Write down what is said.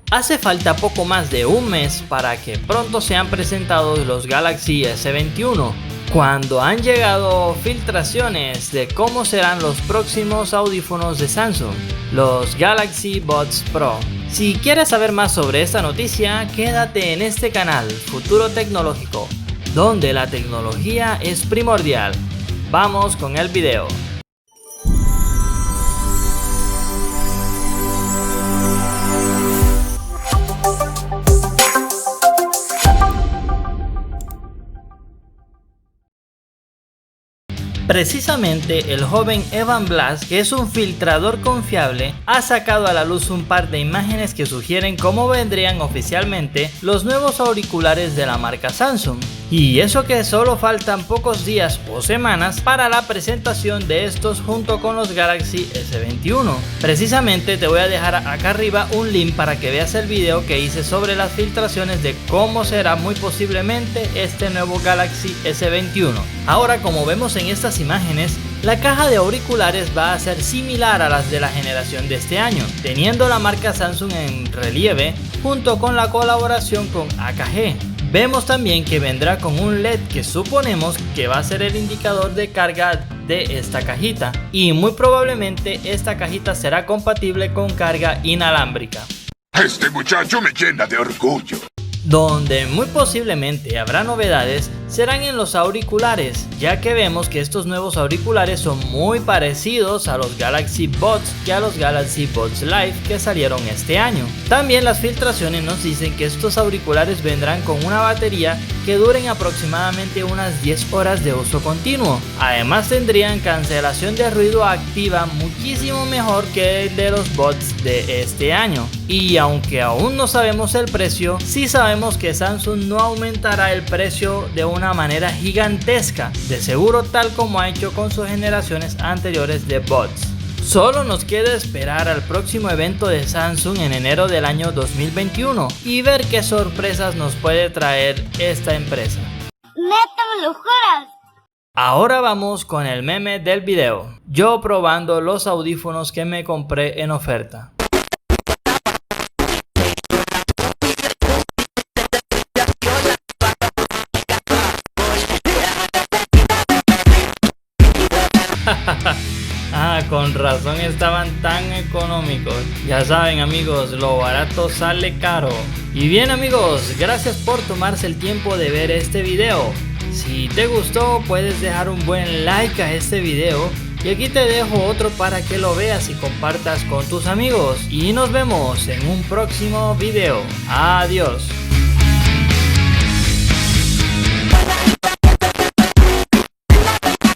Hace falta poco más de un mes para que pronto sean presentados los Galaxy S21, cuando han llegado filtraciones de cómo serán los próximos audífonos de Samsung, los Galaxy Buds Pro. Si quieres saber más sobre esta noticia, quédate en este canal Futuro Tecnológico, donde la tecnología es primordial. Vamos con el video. Precisamente el joven Evan Blass, que es un filtrador confiable, ha sacado a la luz un par de imágenes que sugieren cómo vendrían oficialmente los nuevos auriculares de la marca Samsung. Y eso que solo faltan pocos días o semanas para la presentación de estos junto con los Galaxy S21. Precisamente te voy a dejar acá arriba un link para que veas el video que hice sobre las filtraciones de cómo será muy posiblemente este nuevo Galaxy S21. Ahora, como vemos en estas imágenes, la caja de auriculares va a ser similar a las de la generación de este año, teniendo la marca Samsung en relieve junto con la colaboración con AKG. Vemos también que vendrá con un LED que suponemos que va a ser el indicador de carga de esta cajita, y muy probablemente esta cajita será compatible con carga inalámbrica. Este muchacho me llena de orgullo. Donde muy posiblemente habrá novedades serán en los auriculares, ya que vemos que estos nuevos auriculares son muy parecidos a los Galaxy Buds y a los Galaxy Buds Live que salieron este año. También las filtraciones nos dicen que estos auriculares vendrán con una batería que duren aproximadamente unas 10 horas de uso continuo. Además tendrían cancelación de ruido activa muchísimo mejor que el de los Buds de este año. Y aunque aún no sabemos el precio, sí sabemos que Samsung no aumentará el precio de una manera gigantesca, de seguro tal como ha hecho con sus generaciones anteriores de Buds. Solo nos queda esperar al próximo evento de Samsung en enero del año 2021 y ver qué sorpresas nos puede traer esta empresa. ¿Neta me lo juras? Ahora vamos con el meme del video, yo probando los audífonos que me compré en oferta. Con razón estaban tan económicos. Ya saben, amigos, lo barato sale caro. Y bien, amigos, gracias por tomarse el tiempo de ver este video. Si te gustó, puedes dejar un buen like a este video. Y aquí te dejo otro para que lo veas y compartas con tus amigos. Y nos vemos en un próximo video. Adiós.